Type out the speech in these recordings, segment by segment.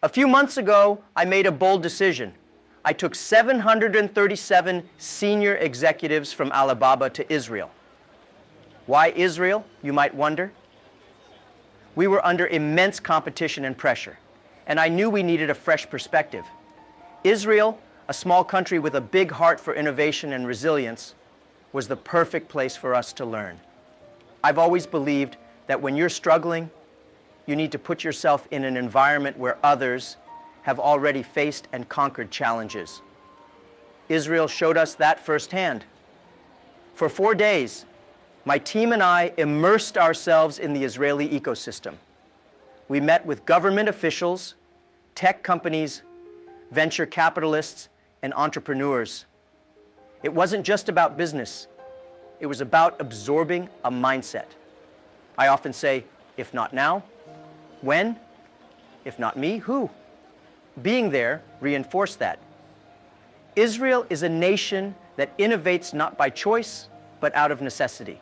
A few months ago, I made a bold decision. I took 737 senior executives from Alibaba to Israel. Why Israel, you might wonder? We were under immense competition and pressure, and I knew we needed a fresh perspective. Israel, a small country with a big heart for innovation and resilience, was the perfect place for us to learn. I've always believed that when you're struggling, you need to put yourself in an environment where others have already faced and conquered challenges. Israel showed us that firsthand. For 4 days, my team and I immersed ourselves in the Israeli ecosystem. We met with government officials, tech companies, venture capitalists, and entrepreneurs. It wasn't just about business. It was about absorbing a mindset. I often say, if not now, when? If not me, who? Being there reinforced that. Israel is a nation that innovates not by choice, but out of necessity.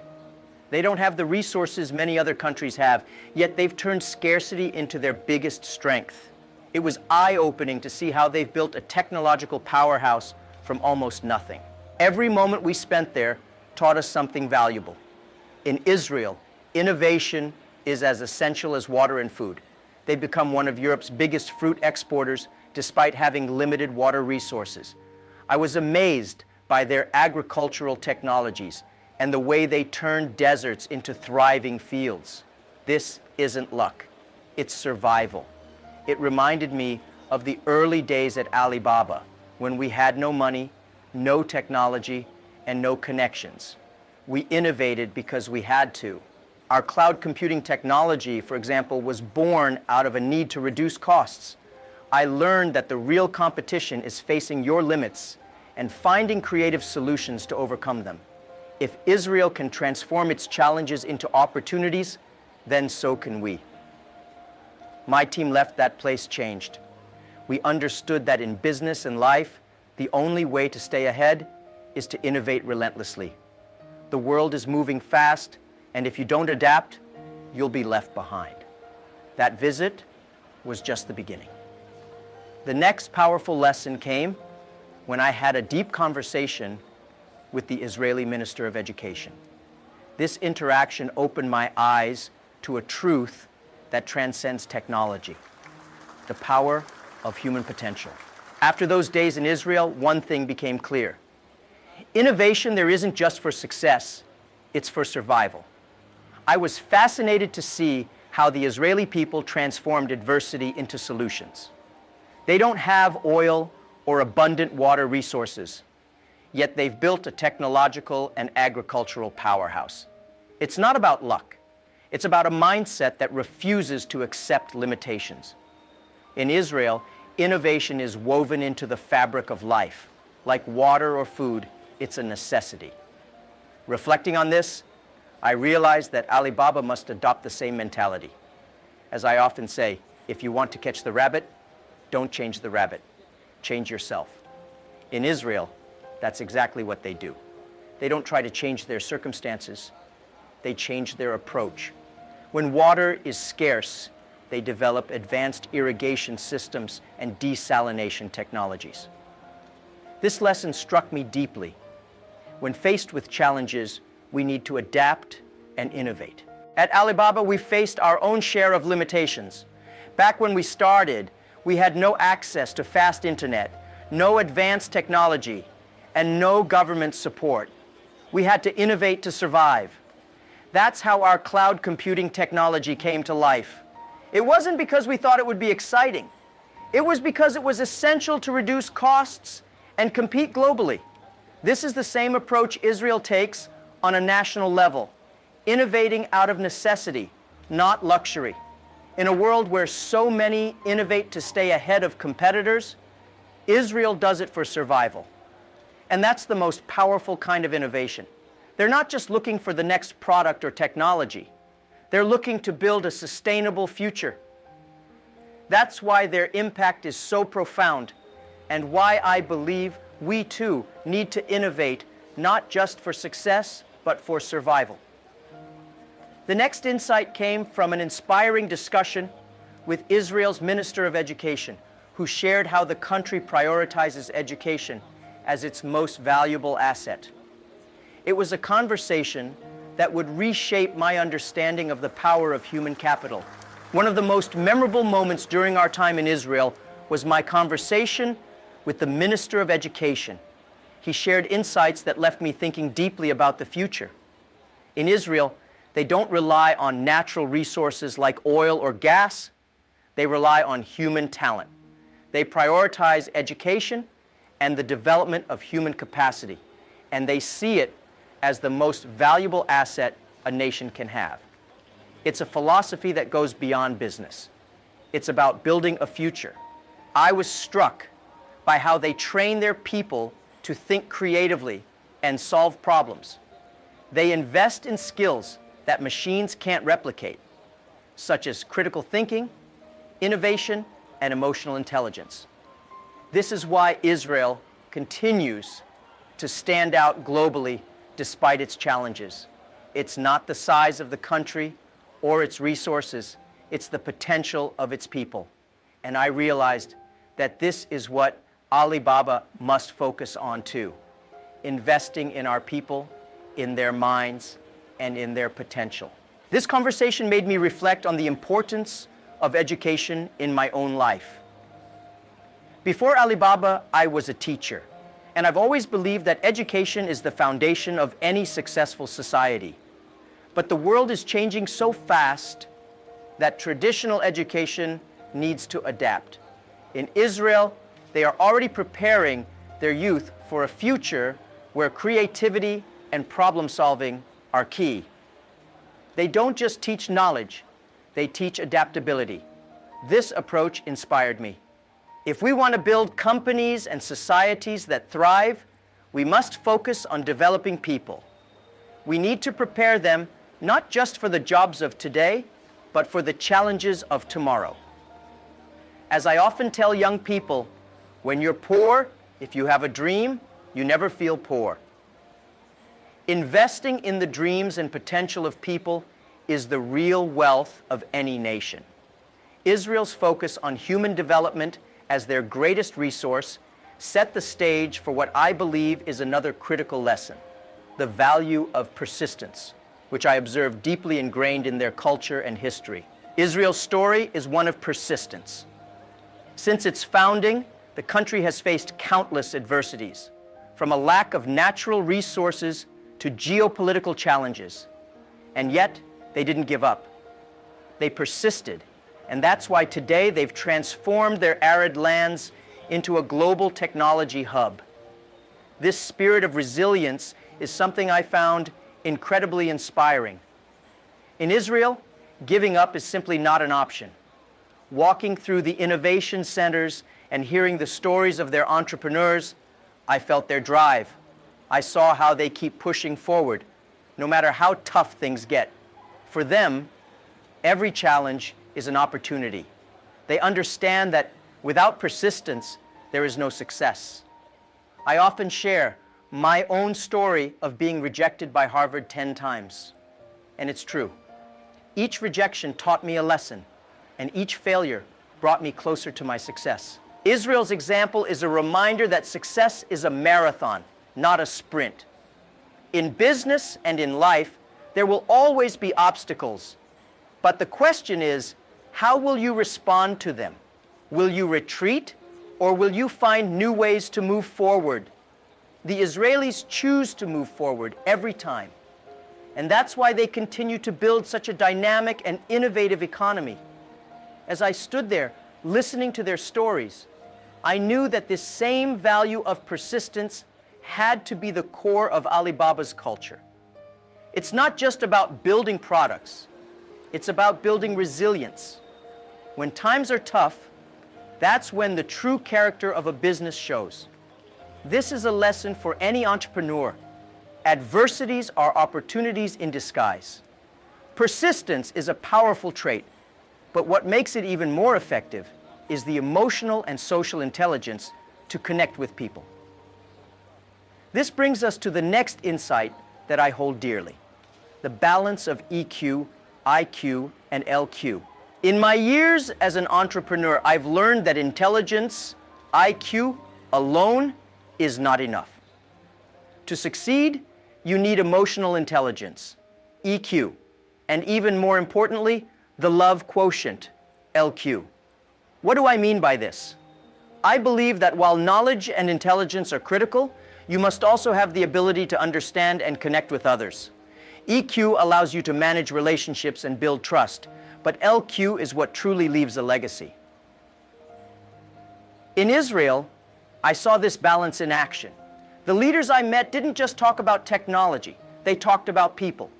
They don't have the resources many other countries have, yet they've turned scarcity into their biggest strength. It was eye-opening to see how they've built a technological powerhouse from almost nothing. Every moment we spent there taught us something valuable. In Israel, innovation is as essential as water and food. They've become one of Europe's biggest fruit exporters despite having limited water resources. I was amazed by their agricultural technologies and the way they turned deserts into thriving fields. This isn't luck, it's survival. It reminded me of the early days at Alibaba, when we had no money, no technology, and no connections. We innovated because we had to. Our cloud computing technology, for example, was born out of a need to reduce costs. I learned that the real competition is facing your limits and finding creative solutions to overcome them. If Israel can transform its challenges into opportunities, then so can we. My team left that place changed. We understood that in business and life, the only way to stay ahead is to innovate relentlessly. The world is moving fast, and if you don't adapt, you'll be left behind. That visit was just the beginning. The next powerful lesson came when I had a deep conversation with the Israeli Minister of Education. This interaction opened my eyes to a truth that transcends technology, the power of human potential. After those days in Israel, one thing became clear. Innovation there isn't just for success, it's for survival. I was fascinated to see how the Israeli people transformed adversity into solutions. They don't have oil or abundant water resources, yet they've built a technological and agricultural powerhouse. It's not about luck. It's about a mindset that refuses to accept limitations. In Israel, innovation is woven into the fabric of life. Like water or food, it's a necessity. Reflecting on this, I realized that Alibaba must adopt the same mentality. As I often say, if you want to catch the rabbit, don't change the rabbit. Change yourself. In Israel, that's exactly what they do. They don't try to change their circumstances. They change their approach. When water is scarce, they develop advanced irrigation systems and desalination technologies. This lesson struck me deeply. When faced with challenges, we need to adapt and innovate. At Alibaba, we faced our own share of limitations. Back when we started, we had no access to fast internet, no advanced technology, and no government support. We had to innovate to survive. That's how our cloud computing technology came to life. It wasn't because we thought it would be exciting. It was because it was essential to reduce costs and compete globally. This is the same approach Israel takes on a national level, innovating out of necessity, not luxury. In a world where so many innovate to stay ahead of competitors, Israel does it for survival. And that's the most powerful kind of innovation. They're not just looking for the next product or technology. They're looking to build a sustainable future. That's why their impact is so profound, and why I believe we too need to innovate not just for success, but for survival. The next insight came from an inspiring discussion with Israel's Minister of Education, who shared how the country prioritizes education as its most valuable asset. It was a conversation that would reshape my understanding of the power of human capital. One of the most memorable moments during our time in Israel was my conversation with the Minister of Education. He shared insights that left me thinking deeply about the future. In Israel, they don't rely on natural resources like oil or gas. They rely on human talent. They prioritize education and the development of human capacity, and they see it as the most valuable asset a nation can have. It's a philosophy that goes beyond business. It's about building a future. I was struck by how they train their people to think creatively and solve problems. They invest in skills that machines can't replicate, such as critical thinking, innovation, and emotional intelligence. This is why Israel continues to stand out globally despite its challenges. It's not the size of the country or its resources, it's the potential of its people. And I realized that this is what Alibaba must focus on too, investing in our people, in their minds, and in their potential. This conversation made me reflect on the importance of education in my own life. Before Alibaba, I was a teacher, and I've always believed that education is the foundation of any successful society. But the world is changing so fast that traditional education needs to adapt. In Israel, they are already preparing their youth for a future where creativity and problem solving are key. They don't just teach knowledge, they teach adaptability. This approach inspired me. If we want to build companies and societies that thrive, we must focus on developing people. We need to prepare them not just for the jobs of today, but for the challenges of tomorrow. As I often tell young people, when you're poor, if you have a dream, you never feel poor. Investing in the dreams and potential of people is the real wealth of any nation. Israel's focus on human development as their greatest resource set the stage for what I believe is another critical lesson, the value of persistence, which I observe deeply ingrained in their culture and history. Israel's story is one of persistence. Since its founding, the country has faced countless adversities, from a lack of natural resources to geopolitical challenges. And yet, they didn't give up. They persisted, and that's why today they've transformed their arid lands into a global technology hub. This spirit of resilience is something I found incredibly inspiring. In Israel, giving up is simply not an option. Walking through the innovation centers and hearing the stories of their entrepreneurs, I felt their drive. I saw how they keep pushing forward, no matter how tough things get. For them, every challenge is an opportunity. They understand that without persistence, there is no success. I often share my own story of being rejected by Harvard 10 times. And it's true. Each rejection taught me a lesson, and each failure brought me closer to my success. Israel's example is a reminder that success is a marathon, not a sprint. In business and in life, there will always be obstacles. But the question is, how will you respond to them? Will you retreat, or will you find new ways to move forward? The Israelis choose to move forward every time. And that's why they continue to build such a dynamic and innovative economy. As I stood there listening to their stories, I knew that this same value of persistence had to be the core of Alibaba's culture. It's not just about building products. It's about building resilience. When times are tough, that's when the true character of a business shows. This is a lesson for any entrepreneur. Adversities are opportunities in disguise. Persistence is a powerful trait, but what makes it even more effective is the emotional and social intelligence to connect with people. This brings us to the next insight that I hold dearly, the balance of EQ, IQ, and LQ. In my years as an entrepreneur, I've learned that intelligence, IQ, alone is not enough. To succeed, you need emotional intelligence, EQ, and even more importantly, the love quotient, LQ. What do I mean by this? I believe that while knowledge and intelligence are critical, you must also have the ability to understand and connect with others. EQ allows you to manage relationships and build trust, but LQ is what truly leaves a legacy. In Israel, I saw this balance in action. The leaders I met didn't just talk about technology, they talked about people.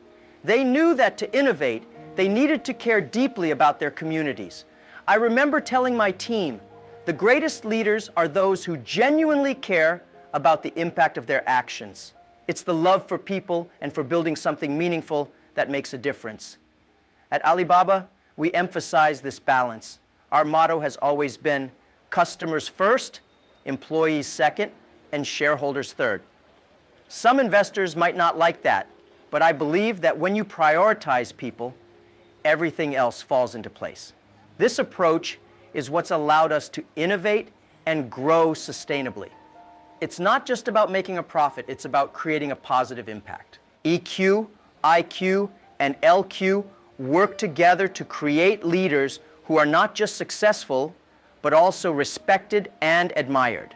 They knew that to innovate, they needed to care deeply about their communities. I remember telling my team, the greatest leaders are those who genuinely care about the impact of their actions. It's the love for people and for building something meaningful that makes a difference. At Alibaba, we emphasize this balance. Our motto has always been customers first, employees second, and shareholders third. Some investors might not like that, but I believe that when you prioritize people, everything else falls into place. This approach is what's allowed us to innovate and grow sustainably. It's not just about making a profit, it's about creating a positive impact. EQ, IQ, and LQ work together to create leaders who are not just successful, but also respected and admired.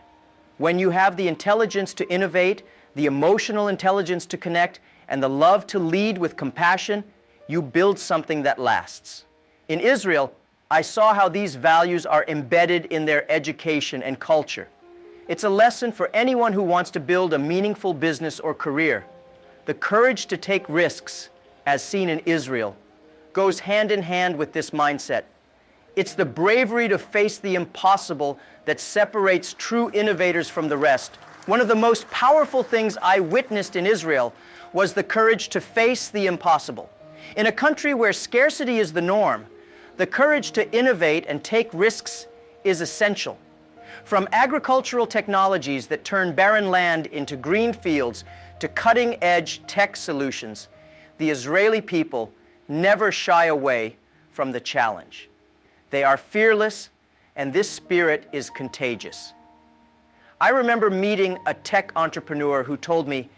When you have the intelligence to innovate, the emotional intelligence to connect, and the love to lead with compassion, you build something that lasts. In Israel, I saw how these values are embedded in their education and culture. It's a lesson for anyone who wants to build a meaningful business or career. The courage to take risks, as seen in Israel, goes hand in hand with this mindset. It's the bravery to face the impossible that separates true innovators from the rest. One of the most powerful things I witnessed in Israel was the courage to face the impossible. In a country where scarcity is the norm, the courage to innovate and take risks is essential. From agricultural technologies that turn barren land into green fields to cutting-edge tech solutions, the Israeli people never shy away from the challenge. They are fearless, and this spirit is contagious. I remember meeting a tech entrepreneur who told me,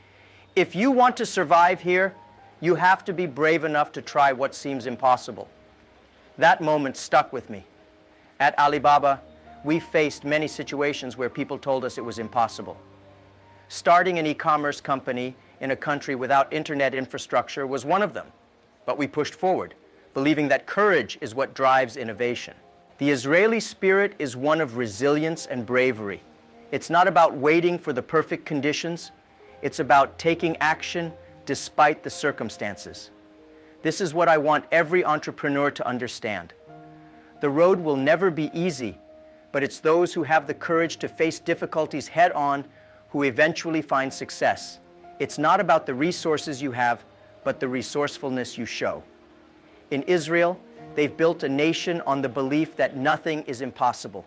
if you want to survive here, you have to be brave enough to try what seems impossible. That moment stuck with me. At Alibaba, we faced many situations where people told us it was impossible. Starting an e-commerce company in a country without internet infrastructure was one of them, but we pushed forward, believing that courage is what drives innovation. The Israeli spirit is one of resilience and bravery. It's not about waiting for the perfect conditions. It's about taking action despite the circumstances. This is what I want every entrepreneur to understand. The road will never be easy, but it's those who have the courage to face difficulties head-on who eventually find success. It's not about the resources you have, but the resourcefulness you show. In Israel, they've built a nation on the belief that nothing is impossible.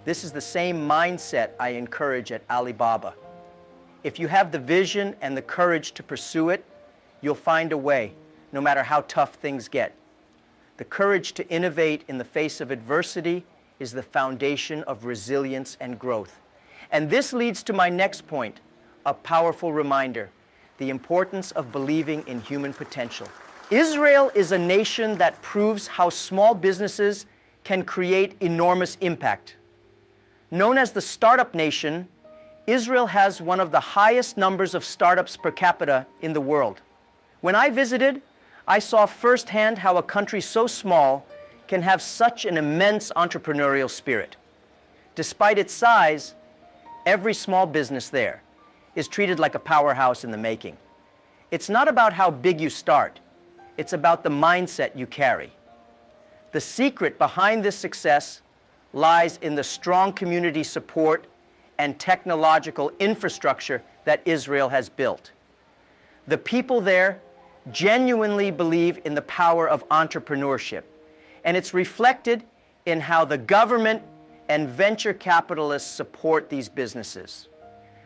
This is the same mindset I encourage at Alibaba. If you have the vision and the courage to pursue it, you'll find a way, no matter how tough things get. The courage to innovate in the face of adversity is the foundation of resilience and growth. And this leads to my next point, a powerful reminder, the importance of believing in human potential. Israel is a nation that proves how small businesses can create enormous impact. Known as the startup nation, Israel has one of the highest numbers of startups per capita in the world. When I visited, I saw firsthand how a country so small can have such an immense entrepreneurial spirit. Despite its size, every small business there is treated like a powerhouse in the making. It's not about how big you start, it's about the mindset you carry. The secret behind this success lies in the strong community support and technological infrastructure that Israel has built. The people there genuinely believe in the power of entrepreneurship, and it's reflected in how the government and venture capitalists support these businesses.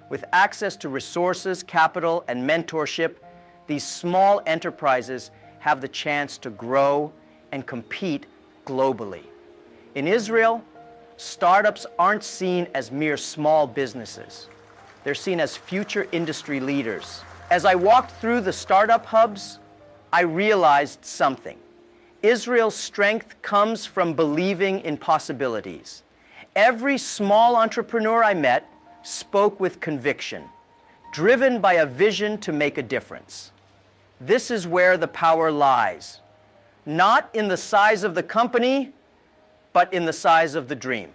With access to resources, capital, and mentorship, these small enterprises have the chance to grow and compete globally. In Israel, startups aren't seen as mere small businesses. They're seen as future industry leaders. As I walked through the startup hubs, I realized something. Israel's strength comes from believing in possibilities. Every small entrepreneur I met spoke with conviction, driven by a vision to make a difference. This is where the power lies, not in the size of the company, but in the size of the dream.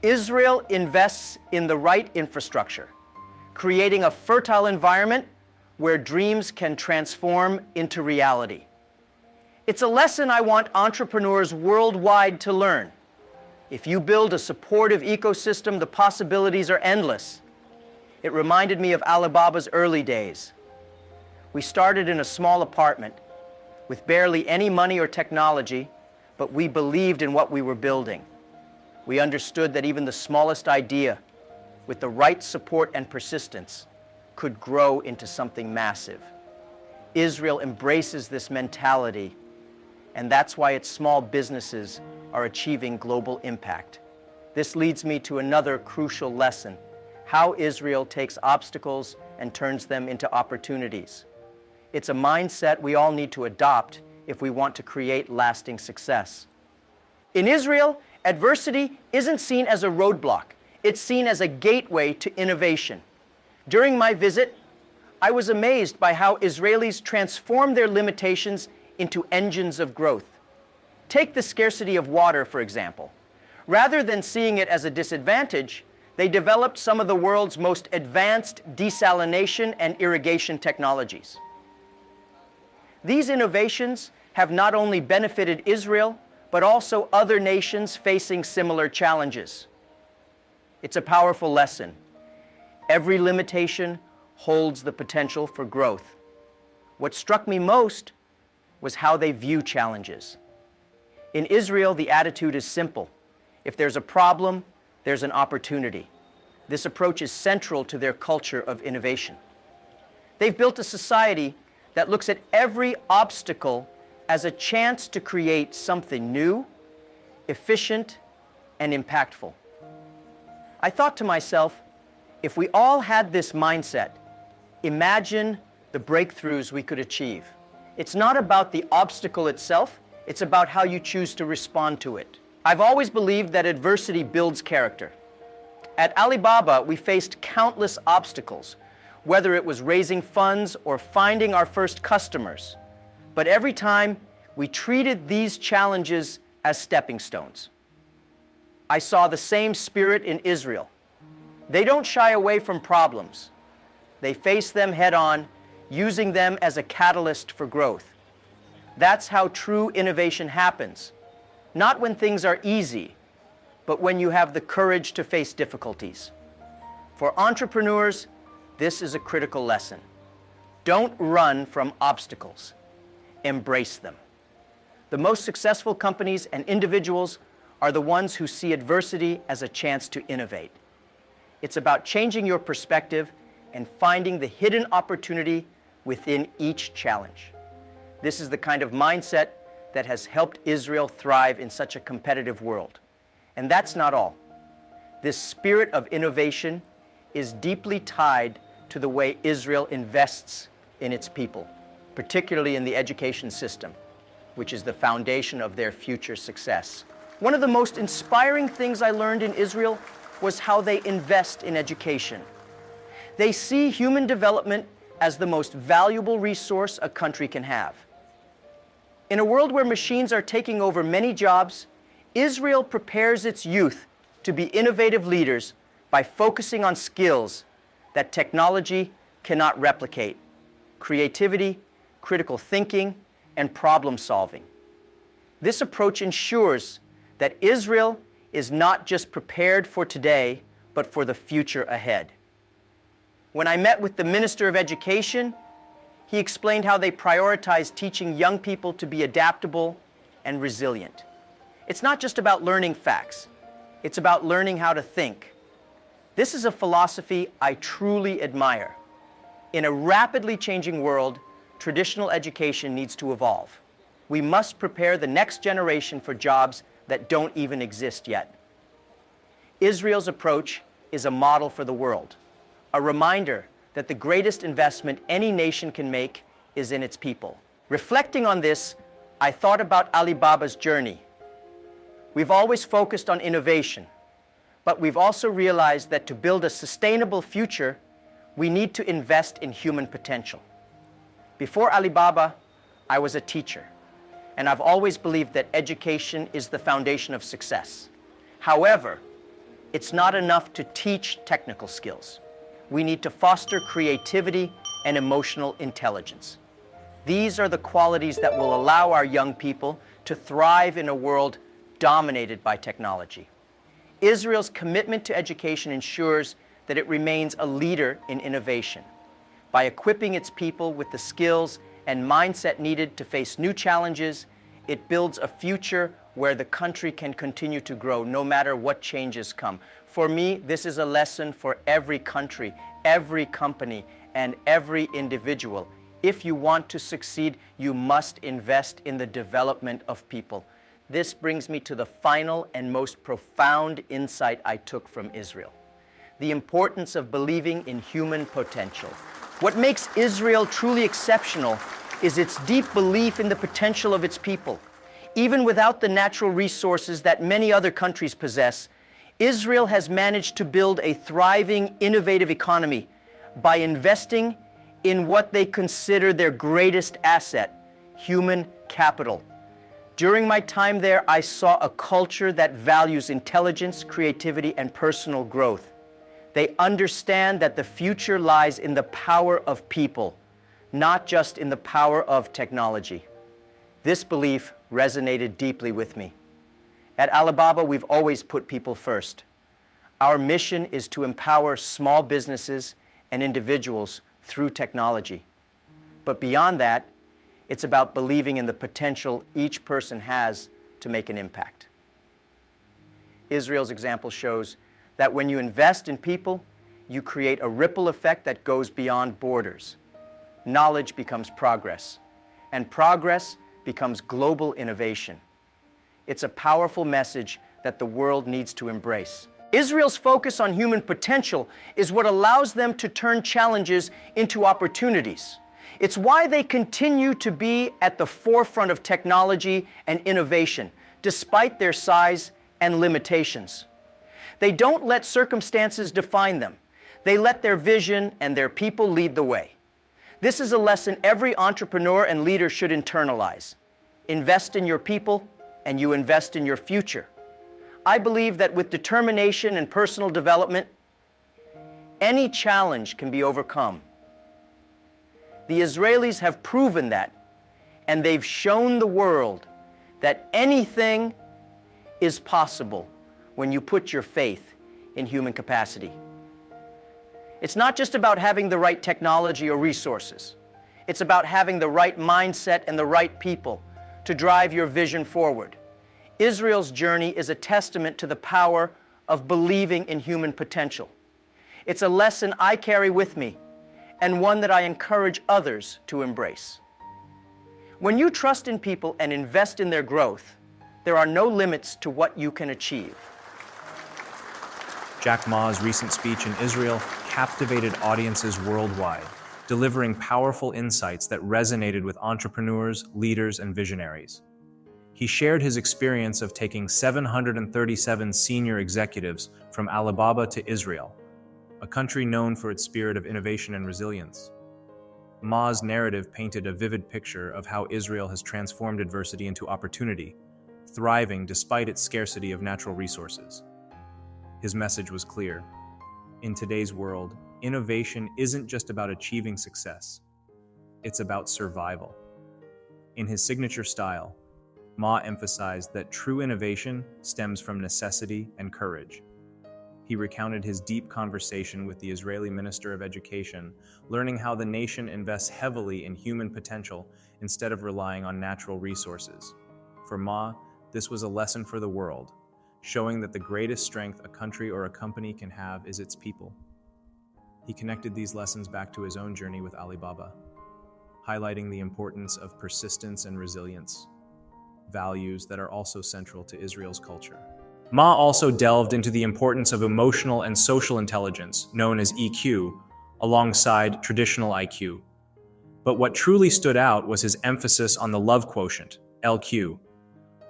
Israel invests in the right infrastructure, creating a fertile environment where dreams can transform into reality. It's a lesson I want entrepreneurs worldwide to learn. If you build a supportive ecosystem, the possibilities are endless. It reminded me of Alibaba's early days. We started in a small apartment with barely any money or technology, but we believed in what we were building. We understood that even the smallest idea, with the right support and persistence, could grow into something massive. Israel embraces this mentality, and that's why its small businesses are achieving global impact. This leads me to another crucial lesson: how Israel takes obstacles and turns them into opportunities. It's a mindset we all need to adopt if we want to create lasting success. In Israel, adversity isn't seen as a roadblock. It's seen as a gateway to innovation. During my visit, I was amazed by how Israelis transform their limitations into engines of growth. Take the scarcity of water, for example. Rather than seeing it as a disadvantage, they developed some of the world's most advanced desalination and irrigation technologies. These innovations have not only benefited Israel, but also other nations facing similar challenges. It's a powerful lesson. Every limitation holds the potential for growth. What struck me most was how they view challenges. In Israel, the attitude is simple. If there's a problem, there's an opportunity. This approach is central to their culture of innovation. They've built a society that looks at every obstacle as a chance to create something new, efficient, and impactful. I thought to myself, if we all had this mindset, imagine the breakthroughs we could achieve. It's not about the obstacle itself, it's about how you choose to respond to it. I've always believed that adversity builds character. At Alibaba, we faced countless obstacles, whether it was raising funds or finding our first customers. But every time, we treated these challenges as stepping stones. I saw the same spirit in Israel. They don't shy away from problems. They face them head on, using them as a catalyst for growth. That's how true innovation happens. Not when things are easy, but when you have the courage to face difficulties. For entrepreneurs, this is a critical lesson. Don't run from obstacles. Embrace them. The most successful companies and individuals are the ones who see adversity as a chance to innovate. It's about changing your perspective and finding the hidden opportunity within each challenge. This is the kind of mindset that has helped Israel thrive in such a competitive world. And that's not all. This spirit of innovation is deeply tied to the way Israel invests in its people, particularly in the education system, which is the foundation of their future success. One of the most inspiring things I learned in Israel was how they invest in education. They see human development as the most valuable resource a country can have. In a world where machines are taking over many jobs, Israel prepares its youth to be innovative leaders by focusing on skills that technology cannot replicate: creativity, critical thinking, and problem solving. This approach ensures that Israel is not just prepared for today, but for the future ahead. When I met with the Minister of Education, he explained how they prioritize teaching young people to be adaptable and resilient. It's not just about learning facts, it's about learning how to think. This is a philosophy I truly admire. In a rapidly changing world, traditional education needs to evolve. We must prepare the next generation for jobs that don't even exist yet. Israel's approach is a model for the world, a reminder that the greatest investment any nation can make is in its people. Reflecting on this, I thought about Alibaba's journey. We've always focused on innovation, but we've also realized that to build a sustainable future, we need to invest in human potential. Before Alibaba, I was a teacher, and I've always believed that education is the foundation of success. However, it's not enough to teach technical skills. We need to foster creativity and emotional intelligence. These are the qualities that will allow our young people to thrive in a world dominated by technology. Israel's commitment to education ensures that it remains a leader in innovation. By equipping its people with the skills and mindset needed to face new challenges, it builds a future where the country can continue to grow no matter what changes come. For me, this is a lesson for every country, every company, and every individual. If you want to succeed, you must invest in the development of people. This brings me to the final and most profound insight I took from Israel: the importance of believing in human potential. What makes Israel truly exceptional is its deep belief in the potential of its people. Even without the natural resources that many other countries possess, Israel has managed to build a thriving, innovative economy by investing in what they consider their greatest asset: human capital. During my time there, I saw a culture that values intelligence, creativity, and personal growth. They understand that the future lies in the power of people, not just in the power of technology. This belief resonated deeply with me. At Alibaba, we've always put people first. Our mission is to empower small businesses and individuals through technology. But beyond that, it's about believing in the potential each person has to make an impact. Israel's example shows that when you invest in people, you create a ripple effect that goes beyond borders. Knowledge becomes progress, and progress becomes global innovation. It's a powerful message that the world needs to embrace. Israel's focus on human potential is what allows them to turn challenges into opportunities. It's why they continue to be at the forefront of technology and innovation, despite their size and limitations. They don't let circumstances define them. They let their vision and their people lead the way. This is a lesson every entrepreneur and leader should internalize. Invest in your people, and you invest in your future. I believe that with determination and personal development, any challenge can be overcome. The Israelis have proven that, and they've shown the world that anything is possible when you put your faith in human capacity. It's not just about having the right technology or resources. It's about having the right mindset and the right people to drive your vision forward. Israel's journey is a testament to the power of believing in human potential. It's a lesson I carry with me, and one that I encourage others to embrace. When you trust in people and invest in their growth, there are no limits to what you can achieve. Jack Ma's recent speech in Israel captivated audiences worldwide, delivering powerful insights that resonated with entrepreneurs, leaders, and visionaries. He shared his experience of taking 737 senior executives from Alibaba to Israel, a country known for its spirit of innovation and resilience. Ma's narrative painted a vivid picture of how Israel has transformed adversity into opportunity, thriving despite its scarcity of natural resources. His message was clear. In today's world, innovation isn't just about achieving success. It's about survival. In his signature style, Ma emphasized that true innovation stems from necessity and courage. He recounted his deep conversation with the Israeli Minister of Education, learning how the nation invests heavily in human potential instead of relying on natural resources. For Ma, this was a lesson for the world, showing that the greatest strength a country or a company can have is its people. He connected these lessons back to his own journey with Alibaba, highlighting the importance of persistence and resilience. values that are also central to Israel's culture. Ma also delved into the importance of emotional and social intelligence, known as EQ, alongside traditional IQ. But what truly stood out was his emphasis on the love quotient, LQ,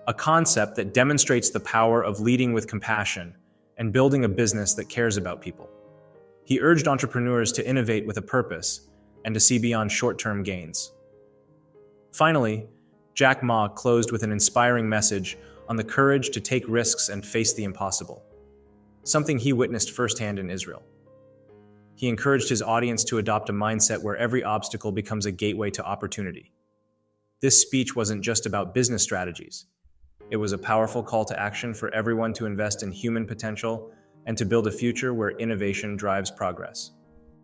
a concept that demonstrates the power of leading with compassion and building a business that cares about people. He urged entrepreneurs to innovate with a purpose and to see beyond short-term gains. Finally, Jack Ma closed with an inspiring message on the courage to take risks and face the impossible, something he witnessed firsthand in Israel. He encouraged his audience to adopt a mindset where every obstacle becomes a gateway to opportunity. This speech wasn't just about business strategies. It was a powerful call to action for everyone to invest in human potential and to build a future where innovation drives progress.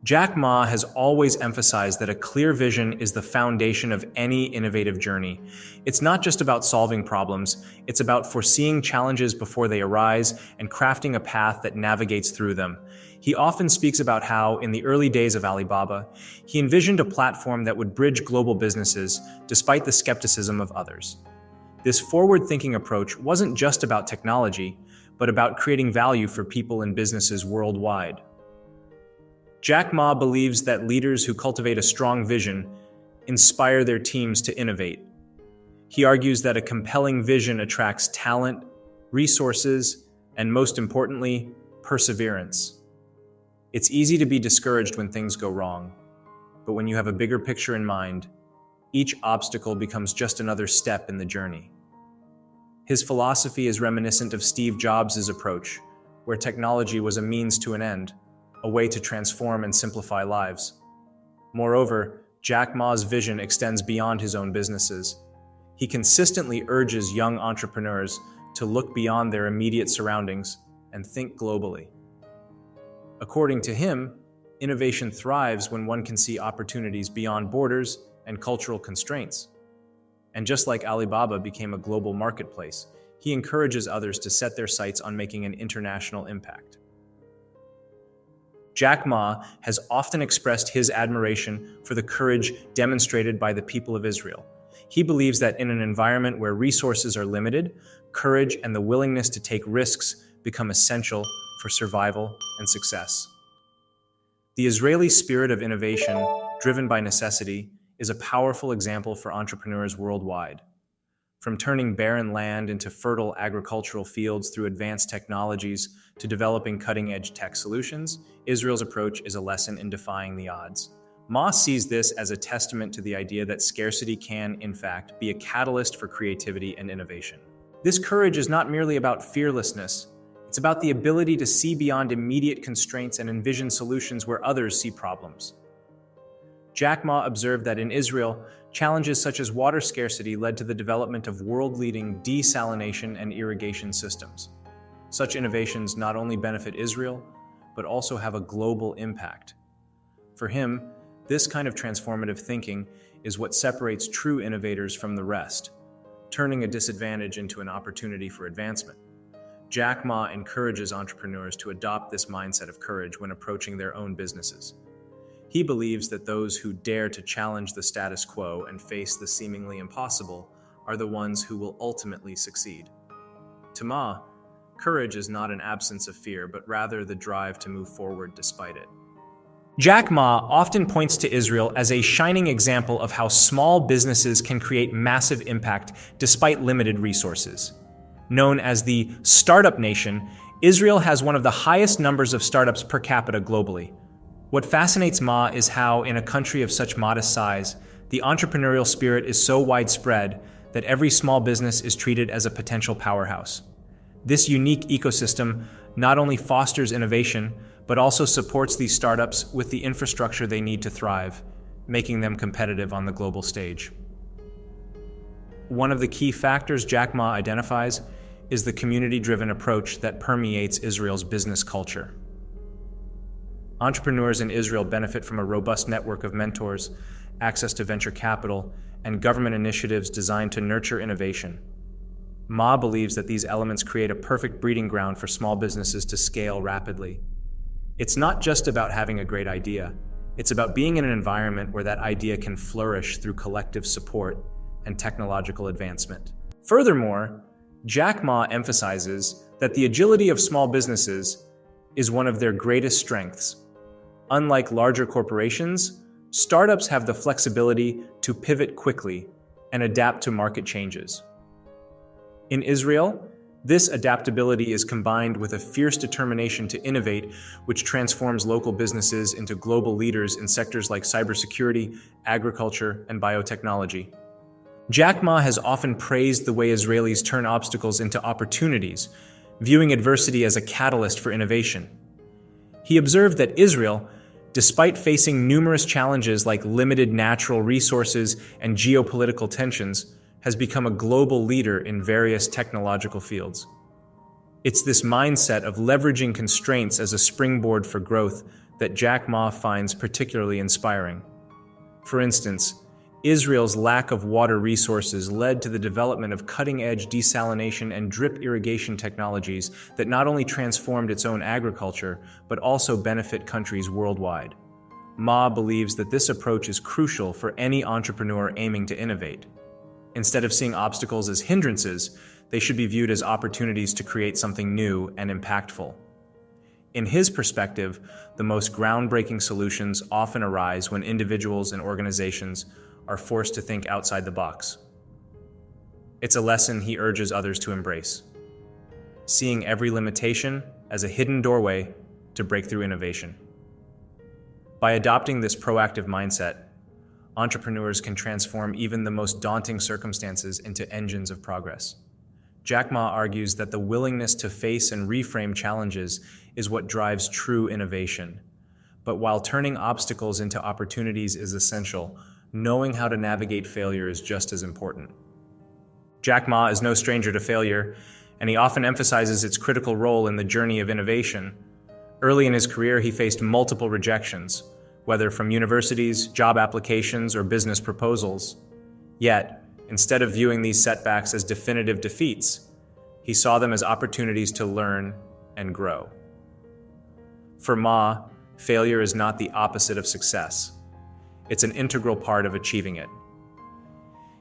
Jack Ma has always emphasized that a clear vision is the foundation of any innovative journey. It's not just about solving problems, it's about foreseeing challenges before they arise and crafting a path that navigates through them. He often speaks about how, in the early days of Alibaba, he envisioned a platform that would bridge global businesses despite the skepticism of others. This forward-thinking approach wasn't just about technology, but about creating value for people and businesses worldwide. Jack Ma believes that leaders who cultivate a strong vision inspire their teams to innovate. He argues that a compelling vision attracts talent, resources, and most importantly, perseverance. It's easy to be discouraged when things go wrong, but when you have a bigger picture in mind, each obstacle becomes just another step in the journey. His philosophy is reminiscent of Steve Jobs' approach, where technology was a means to an end, a way to transform and simplify lives. Moreover, Jack Ma's vision extends beyond his own businesses. He consistently urges young entrepreneurs to look beyond their immediate surroundings and think globally. According to him, innovation thrives when one can see opportunities beyond borders and cultural constraints. And just like Alibaba became a global marketplace, he encourages others to set their sights on making an international impact. Jack Ma has often expressed his admiration for the courage demonstrated by the people of Israel. He believes that in an environment where resources are limited, courage and the willingness to take risks become essential for survival and success. The Israeli spirit of innovation, driven by necessity, is a powerful example for entrepreneurs worldwide. From turning barren land into fertile agricultural fields through advanced technologies to developing cutting-edge tech solutions, Israel's approach is a lesson in defying the odds. Ma sees this as a testament to the idea that scarcity can, in fact, be a catalyst for creativity and innovation. This courage is not merely about fearlessness, it's about the ability to see beyond immediate constraints and envision solutions where others see problems. Jack Ma observed that in Israel, challenges such as water scarcity led to the development of world-leading desalination and irrigation systems. Such innovations not only benefit Israel, but also have a global impact. For him, this kind of transformative thinking is what separates true innovators from the rest, turning a disadvantage into an opportunity for advancement. Jack Ma encourages entrepreneurs to adopt this mindset of courage when approaching their own businesses. He believes that those who dare to challenge the status quo and face the seemingly impossible are the ones who will ultimately succeed. To Ma, courage is not an absence of fear, but rather the drive to move forward despite it. Jack Ma often points to Israel as a shining example of how small businesses can create massive impact despite limited resources. Known as the startup nation, Israel has one of the highest numbers of startups per capita globally. What fascinates Ma is how, in a country of such modest size, the entrepreneurial spirit is so widespread that every small business is treated as a potential powerhouse. This unique ecosystem not only fosters innovation, but also supports these startups with the infrastructure they need to thrive, making them competitive on the global stage. One of the key factors Jack Ma identifies is the community-driven approach that permeates Israel's business culture. Entrepreneurs in Israel benefit from a robust network of mentors, access to venture capital, and government initiatives designed to nurture innovation. Ma believes that these elements create a perfect breeding ground for small businesses to scale rapidly. It's not just about having a great idea. It's about being in an environment where that idea can flourish through collective support and technological advancement. Furthermore, Jack Ma emphasizes that the agility of small businesses is one of their greatest strengths. Unlike larger corporations, startups have the flexibility to pivot quickly and adapt to market changes. In Israel, this adaptability is combined with a fierce determination to innovate, which transforms local businesses into global leaders in sectors like cybersecurity, agriculture, and biotechnology. Jack Ma has often praised the way Israelis turn obstacles into opportunities, viewing adversity as a catalyst for innovation. He observed that Israel, despite facing numerous challenges like limited natural resources and geopolitical tensions, has become a global leader in various technological fields. It's this mindset of leveraging constraints as a springboard for growth that Jack Ma finds particularly inspiring. For instance, Israel's lack of water resources led to the development of cutting-edge desalination and drip irrigation technologies that not only transformed its own agriculture, but also benefit countries worldwide. Ma believes that this approach is crucial for any entrepreneur aiming to innovate. Instead of seeing obstacles as hindrances, they should be viewed as opportunities to create something new and impactful. In his perspective, the most groundbreaking solutions often arise when individuals and organizations are forced to think outside the box. It's a lesson he urges others to embrace, seeing every limitation as a hidden doorway to breakthrough innovation. By adopting this proactive mindset, entrepreneurs can transform even the most daunting circumstances into engines of progress. Jack Ma argues that the willingness to face and reframe challenges is what drives true innovation. But while turning obstacles into opportunities is essential, knowing how to navigate failure is just as important. Jack Ma is no stranger to failure, and he often emphasizes its critical role in the journey of innovation. Early in his career, he faced multiple rejections, whether from universities, job applications, or business proposals. Yet, instead of viewing these setbacks as definitive defeats, he saw them as opportunities to learn and grow. For Ma, failure is not the opposite of success. It's an integral part of achieving it.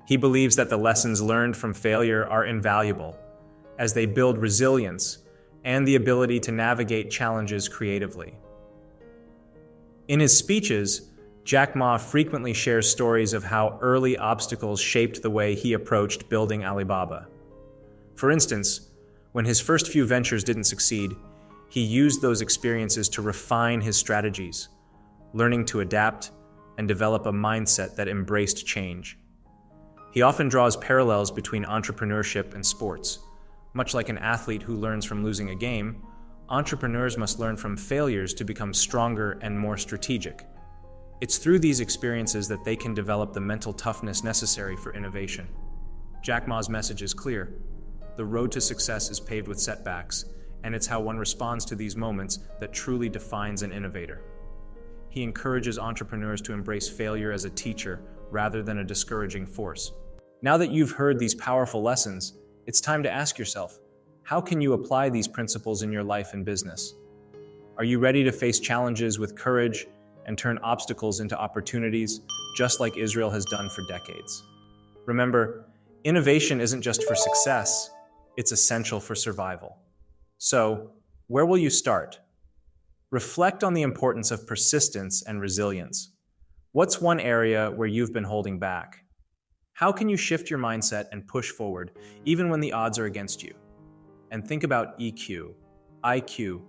He believes that the lessons learned from failure are invaluable, as they build resilience and the ability to navigate challenges creatively. In his speeches, Jack Ma frequently shares stories of how early obstacles shaped the way he approached building Alibaba. For instance, when his first few ventures didn't succeed, he used those experiences to refine his strategies, learning to adapt and develop a mindset that embraced change. He often draws parallels between entrepreneurship and sports. Much like an athlete who learns from losing a game, entrepreneurs must learn from failures to become stronger and more strategic. It's through these experiences that they can develop the mental toughness necessary for innovation. Jack Ma's message is clear. The road to success is paved with setbacks, and it's how one responds to these moments that truly defines an innovator. He encourages entrepreneurs to embrace failure as a teacher rather than a discouraging force. Now that you've heard these powerful lessons, it's time to ask yourself, how can you apply these principles in your life and business? Are you ready to face challenges with courage and turn obstacles into opportunities, just like Israel has done for decades? Remember, innovation isn't just for success, it's essential for survival. So, where will you start? Reflect on the importance of persistence and resilience. What's one area where you've been holding back? How can you shift your mindset and push forward, even when the odds are against you? And think about EQ, IQ,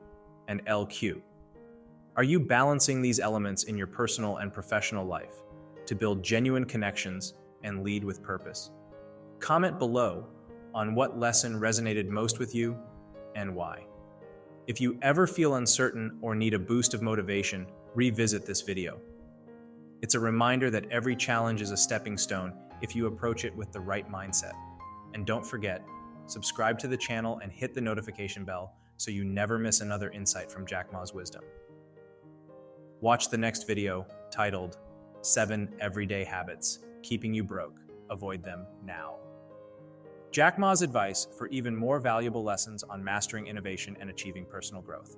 and LQ. Are you balancing these elements in your personal and professional life to build genuine connections and lead with purpose? Comment below on what lesson resonated most with you and why. If you ever feel uncertain or need a boost of motivation, revisit this video. It's a reminder that every challenge is a stepping stone if you approach it with the right mindset. And don't forget, subscribe to the channel and hit the notification bell so you never miss another insight from Jack Ma's wisdom. Watch the next video titled 7 Everyday Habits Keeping You Broke. Avoid them now. Jack Ma's advice for even more valuable lessons on mastering innovation and achieving personal growth.